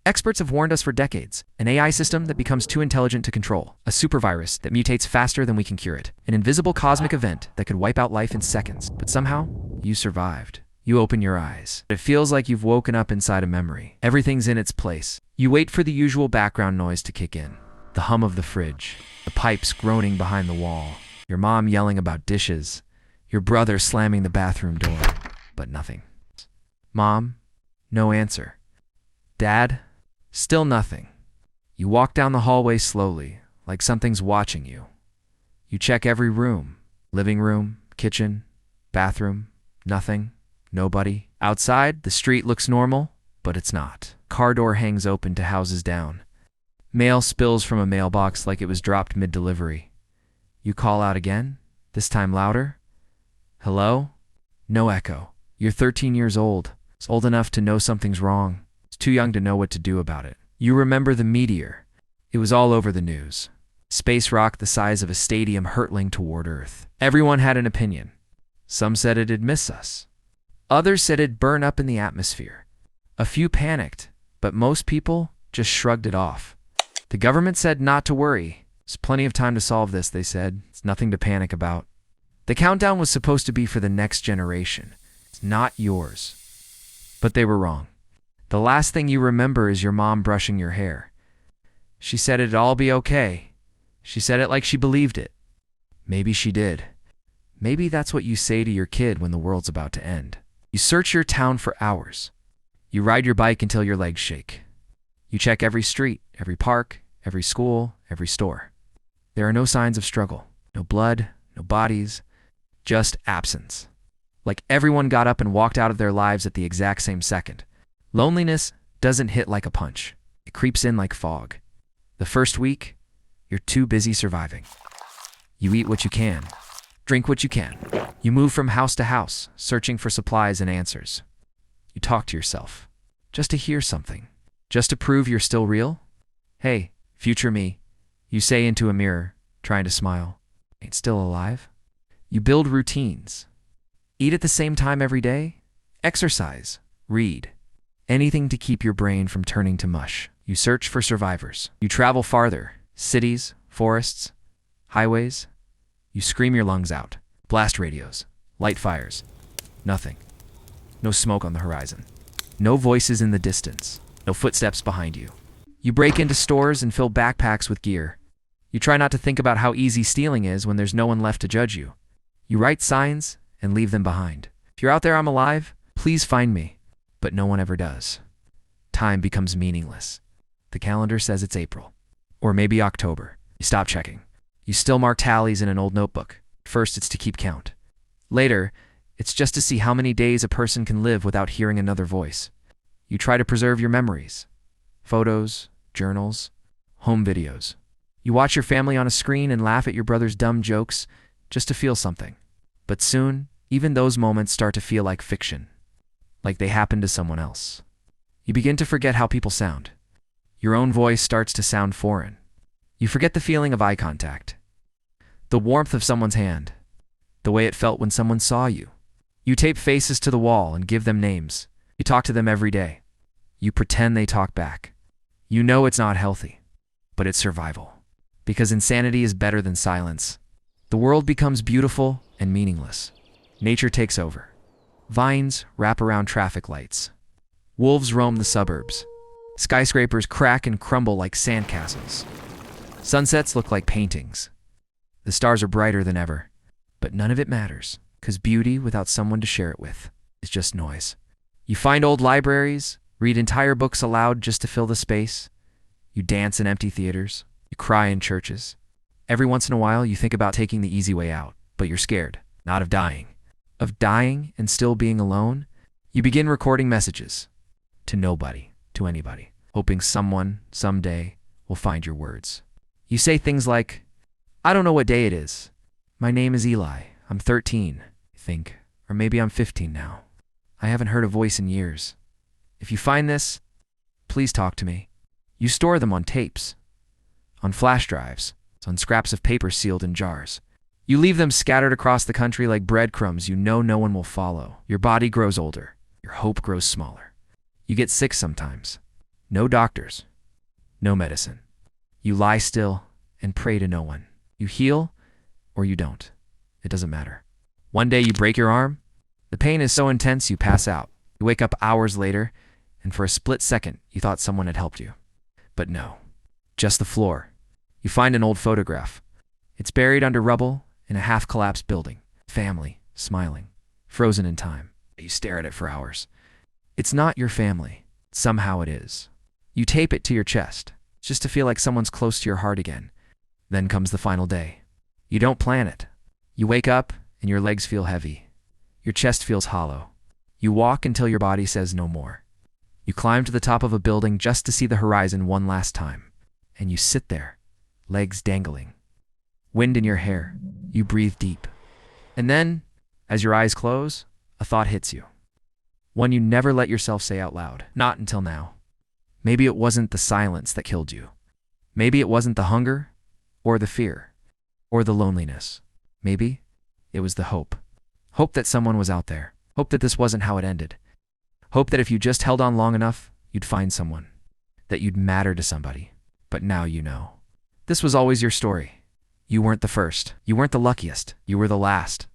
Experts have warned us for decades. An AI system that becomes too intelligent to control. A supervirus that mutates faster than we can cure it. An invisible cosmic event that could wipe out life in seconds. But somehow, you survived. You open your eyes. It feels like you've woken up inside a memory. Everything's in its place. You wait for the usual background noise to kick in. The hum of the fridge. The pipes groaning behind the wall. Your mom yelling about dishes. Your brother slamming the bathroom door. But nothing. Mom, no answer. Dad, still nothing. You walk down the hallway slowly, like something's watching you. You check every room. Living room, kitchen, bathroom, nothing. Nobody. Outside, the street looks normal, but it's not. Car door hangs open to houses down. Mail spills from a mailbox like it was dropped mid-delivery. You call out again, this time louder. Hello? No echo. You're 13 years old. It's old enough to know something's wrong. It's too young to know what to do about it. You remember the meteor. It was all over the news. Space rock the size of a stadium hurtling toward Earth. Everyone had an opinion. Some said it'd miss us. Others said it'd burn up in the atmosphere. A few panicked, but most people just shrugged it off. The government said not to worry. There's plenty of time to solve this, they said. It's nothing to panic about. The countdown was supposed to be for the next generation. It's not yours. But they were wrong. The last thing you remember is your mom brushing your hair. She said it'd all be okay. She said it like she believed it. Maybe she did. Maybe that's what you say to your kid when the world's about to end. You search your town for hours. You ride your bike until your legs shake. You check every street, every park, every school, every store. There are no signs of struggle. No blood, no bodies, just absence. Like everyone got up and walked out of their lives at the exact same second. Loneliness doesn't hit like a punch. It creeps in like fog. The first week, you're too busy surviving. You eat what you can. Drink what you can. You move from house to house, searching for supplies and answers. You talk to yourself, just to hear something, just to prove you're still real. Hey, future me, you say into a mirror, trying to smile. Ain't still alive? You build routines. Eat at the same time every day. Exercise. Read. Anything to keep your brain from turning to mush. You search for survivors. You travel farther. Cities, forests, highways. You scream your lungs out. Blast radios. Light fires. Nothing. No smoke on the horizon. No voices in the distance. No footsteps behind you. You break into stores and fill backpacks with gear. You try not to think about how easy stealing is when there's no one left to judge you. You write signs and leave them behind. If you're out there, I'm alive, please find me. But no one ever does. Time becomes meaningless. The calendar says it's April. Or maybe October. You stop checking. You still mark tallies in an old notebook. First, it's to keep count. Later, it's just to see how many days a person can live without hearing another voice. You try to preserve your memories. Photos, journals, home videos. You watch your family on a screen and laugh at your brother's dumb jokes just to feel something. But soon, even those moments start to feel like fiction. Like they happened to someone else. You begin to forget how people sound. Your own voice starts to sound foreign. You forget the feeling of eye contact. The warmth of someone's hand. The way it felt when someone saw you. You tape faces to the wall and give them names. You talk to them every day. You pretend they talk back. You know it's not healthy, but it's survival. Because insanity is better than silence. The world becomes beautiful and meaningless. Nature takes over. Vines wrap around traffic lights. Wolves roam the suburbs. Skyscrapers crack and crumble like sandcastles. Sunsets look like paintings. The stars are brighter than ever. But none of it matters, because beauty without someone to share it with is just noise. You find old libraries, read entire books aloud just to fill the space. You dance in empty theaters. You cry in churches. Every once in a while, you think about taking the easy way out, but you're scared, not of dying. Of dying and still being alone, you begin recording messages. To nobody, to anybody, hoping someone, someday, will find your words. You say things like, I don't know what day it is. My name is Eli. I'm 13, you think. Or maybe I'm 15 now. I haven't heard a voice in years. If you find this, please talk to me. You store them on tapes, on flash drives, on scraps of paper sealed in jars. You leave them scattered across the country like breadcrumbs you know no one will follow. Your body grows older. Your hope grows smaller. You get sick sometimes. No doctors, no medicine. You lie still and pray to no one. You heal or you don't. It doesn't matter. One day you break your arm. The pain is so intense you pass out. You wake up hours later, and for a split second you thought someone had helped you. But no, just the floor. You find an old photograph. It's buried under rubble in a half-collapsed building. Family, smiling, frozen in time. You stare at it for hours. It's not your family. Somehow it is. You tape it to your chest, just to feel like someone's close to your heart again. Then comes the final day. You don't plan it. You wake up and your legs feel heavy. Your chest feels hollow. You walk until your body says no more. You climb to the top of a building just to see the horizon one last time. And you sit there, legs dangling. Wind in your hair. You breathe deep. And then, as your eyes close, a thought hits you. One you never let yourself say out loud. Not until now. Maybe it wasn't the silence that killed you. Maybe it wasn't the hunger, or the fear, or the loneliness. Maybe it was the hope. Hope that someone was out there. Hope that this wasn't how it ended. Hope that if you just held on long enough, you'd find someone. That you'd matter to somebody. But now you know. This was always your story. You weren't the first. You weren't the luckiest. You were the last.